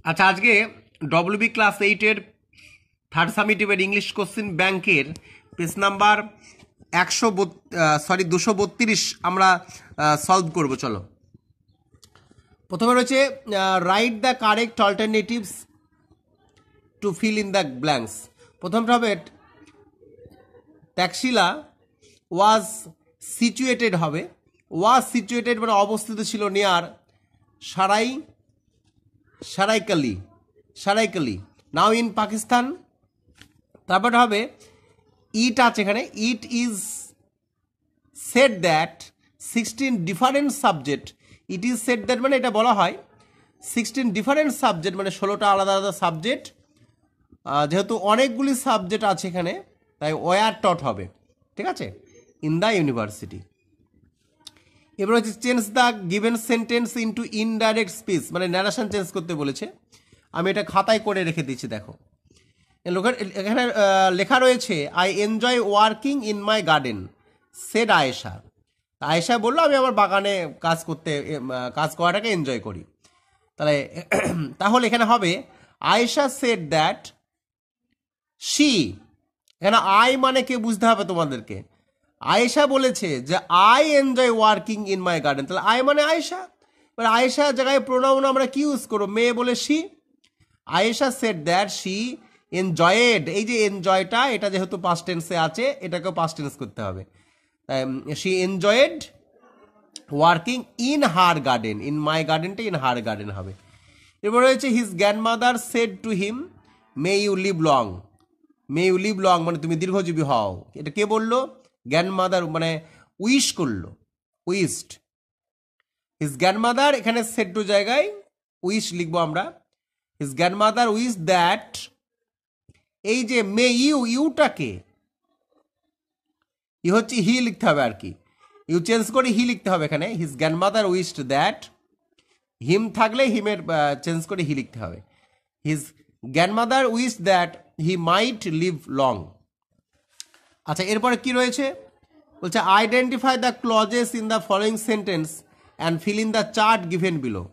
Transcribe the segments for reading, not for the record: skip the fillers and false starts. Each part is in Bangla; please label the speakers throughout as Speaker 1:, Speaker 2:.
Speaker 1: আচ্ছা, আজকে ডব্লিউবি ক্লাস 8-এর থার্ড সামিটিভের ইংলিশ কোশ্চিন ব্যাংকের পেজ নাম্বার 232 আমরা সলভ করব। চলো, প্রথমে রয়েছে write the correct alternatives to fill in the blanks. প্রথমটা হবে ট্যাক্সিলা ওয়াজ সিচুয়েটেড হবে। ওয়াজ সিচুয়েটেড মানে অবস্থিত ছিল নিয়ার সারাইকালি নাও ইন পাকিস্তান। তারপরে হবে ইট আছে এখানে, it is said that 16 different subject. It is said that মানে এটা বলা হয় 16 ডিফারেন্ট সাবজেক্ট মানে 16টা আলাদা আলাদা সাবজেক্ট। যেহেতু অনেকগুলি সাবজেক্ট আছে এখানে তাই ওয়ার টট হবে, ঠিক আছে, ইন দ্য ইউনিভার্সিটি। এবার হচ্ছে change the given sentence into indirect speech, মানে ন্যারেশন চেঞ্জ করতে বলেছে। আমি এটা খাতায় করে রেখে দিচ্ছি। দেখো এখানে লেখা রয়েছে I enjoy working in my garden said Ayesha. Ayesha বললো আমি আমার বাগানে কাজ করাটাকে এনজয় করি। তাহলে এখানে হবে আয়েশা সেড দ্যাট শি। এখানে আই মানে কে বুঝতে হবে তোমাদেরকে। আয়েশা বলেছে যে I enjoy working in my garden, তাহলে আই মানে আয়েশা। এবার আয়েশার জায়গায় প্রোনাউন আমরা কি ইউজ করবো? মেয়ে বলে she. Ayesha said that she enjoyed. এই যে এনজয়টা এটা যেহেতু পাস্ট টেন্সে আছে এটাকেও পাস্ট টেন্স করতে হবে। She enjoyed working in her garden, in my গার্ডেনটা ইন হার গার্ডেন হবে। এবার রয়েছে his grandmother said to him may you live long. May you live long মানে তুমি দীর্ঘজীবী হও। এটা কে বললো? গ্র্যান্ডমাদার মানে উইশ করলো, উইশড। হিজ গ্র্যান্ডমাদার এখানে সেড টু জায়গায় উইশ লিখবো আমরা। হিজ গ্র্যান্ডমাদার উইশ দ্যাট, এই যে মে ইউটাকে ই হচ্ছে হি লিখতে হবে আর কি, ইউ চেঞ্জ করে হি লিখতে হবে এখানে। His grandmother wished that, him থাকলে হিমের চেঞ্জ করে হি লিখতে হবে। His grandmother wish that he might live long. আচ্ছা, এরপরে কি রয়েছে বলছে identify the clauses in the following sentence and fill in the chart given below.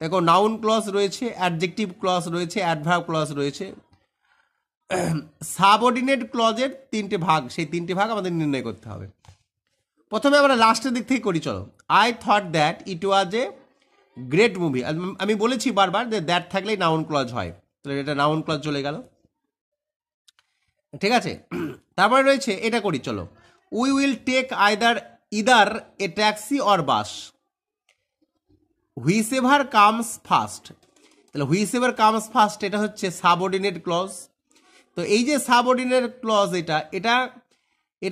Speaker 1: দেখো নাউন ক্লজ রয়েছে, অ্যাডজেক্টিভ ক্লজ রয়েছে, অ্যাডভার্ব ক্লজ রয়েছে। সাবঅর্ডিনেট ক্লজের 3টে ভাগ, সেই 3টে ভাগ আমাদের নির্ণয় করতে হবে। প্রথমে আমরা লাস্টের দিক থেকে করি। চলো, I thought that it was a great movie. আমি বলেছি বারবার যে দ্যাট থাকলেই নাউন ক্লজ হয়, তাহলে এটা নাউন ক্লজ চলে গেল, ঠিক আছে। তারপরে রয়েছে এটা করি। চলো, we will take either a taxi or bus. Whichever comes first, তাহলে হুইসেভার কামস ফার্স্ট এটা হচ্ছে সাবঅর্ডিনেট ক্লজ। তো এই যে সাবঅর্ডিনেট ক্লজ এটা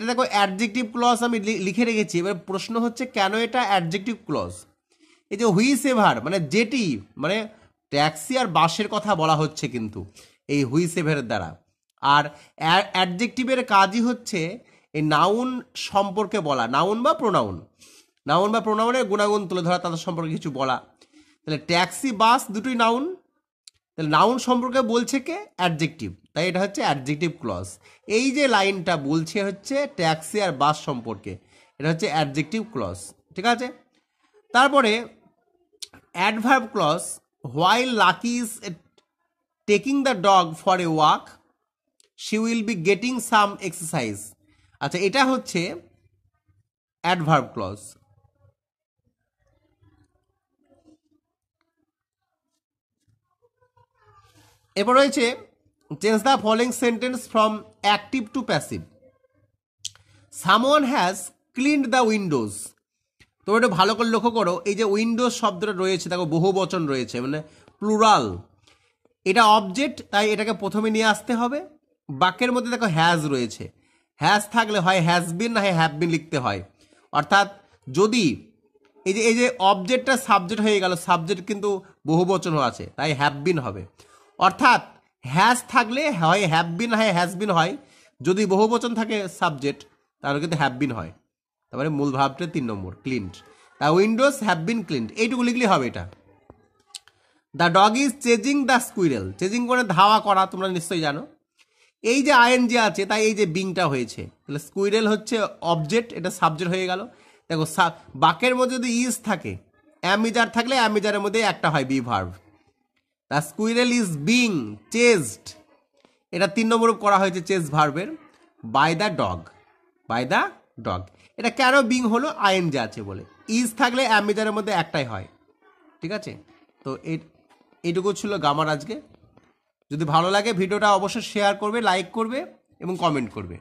Speaker 1: দেখো অ্যাডজেক্টিভ ক্লজ আমি লিখে রেখেছি। এবার প্রশ্ন হচ্ছে কেন এটা অ্যাডজেক্টিভ ক্লজ? এই যে হুইসেভার মানে যেটি, মানে ট্যাক্সি আর বাসের কথা বলা হচ্ছে কিন্তু এই হুইসেভারের দ্বারা। আর অ্যাডজেক্টিভের কাজই হচ্ছে এই নাউন সম্পর্কে বলা, নাউন বা প্রোনাউনের গুণাগুণ তুলে ধরা, তাদের সম্পর্কে কিছু বলা। তাহলে ট্যাক্সি বাস দুটোই নাউন, তাহলে নাউন সম্পর্কে বলছে কে? অ্যাডজেক্টিভ, তাই এটা হচ্ছে অ্যাডজেক্টিভ ক্লজ। এই যে লাইনটা বলছে হচ্ছে ট্যাক্সি আর বাস সম্পর্কে, এটা হচ্ছে অ্যাডজেক্টিভ ক্লজ, ঠিক আছে। তারপরে adverb clause, while Lucky is taking the dog for a walk she will be getting some exercise. আচ্ছা, এটা হচ্ছে অ্যাডভার্ব ক্লজ। এরপর রয়েছে change the following sentence from active to passive. Someone has cleaned the windows. তোমরা একটু ভালো করে লক্ষ্য করো, এই যে উইন্ডোজ শব্দটা রয়েছে দেখো বহু বচন রয়েছে, মানে প্লুরাল। এটা অবজেক্ট, তাই এটাকে প্রথমে নিয়ে আসতে হবে। বাক্যের মধ্যে দেখো হ্যাজ রয়েছে, হ্যাজ থাকলে হয় হ্যাজ বিন না হয় হ্যাভ বিন লিখতে হয়। অর্থাৎ যদি এই যে অবজেক্টটা সাবজেক্ট হয়ে গেল, সাবজেক্ট কিন্তু বহু বচন আছে তাই হ্যাভ বিন হবে। অর্থাৎ হ্যাজ থাকলে হয় হ্যাভ বিন হয় হ্যাজ বিন হয়, যদি বহু বচন থাকে সাবজেক্ট তাহলে কিন্তু হ্যাভ বিন হয়। তারপরে মূল ভাবটা 3 নম্বর cleaned, the windows have been cleaned, এইটুকু লিখলেই হবে এটা। The dog is chasing the squirrel. Chasing করে ধাওয়া করা, তোমরা নিশ্চয়ই জানো। এই যে আইএনজি আছে তাই এই যে বিংটা হয়েছে, তাহলে স্কুইরেল হচ্ছে অবজেক্ট, এটা সাবজেক্ট হয়ে গেল। দেখো বাক্যের মধ্যে যদি ইজ থাকে, অ্যামিজার থাকলে অ্যামিজারের মধ্যে একটা হয় be verb. The squirrel is being chased, এটা 3 নম্বর করা হয়েছে চেজ ভার্বের, by the dog, by the dog. এটা কেন বিং হলো, আইএনজি আছে বলে। ইজ থাকলে অ্যামিজারের মধ্যে একটাই হয়, ঠিক আছে। তো এইটুকু ছিল গ্রামার আজকে। যদি ভালো লাগে ভিডিওটা অবশ্যই শেয়ার করবে, লাইক করবে এবং কমেন্ট করবে।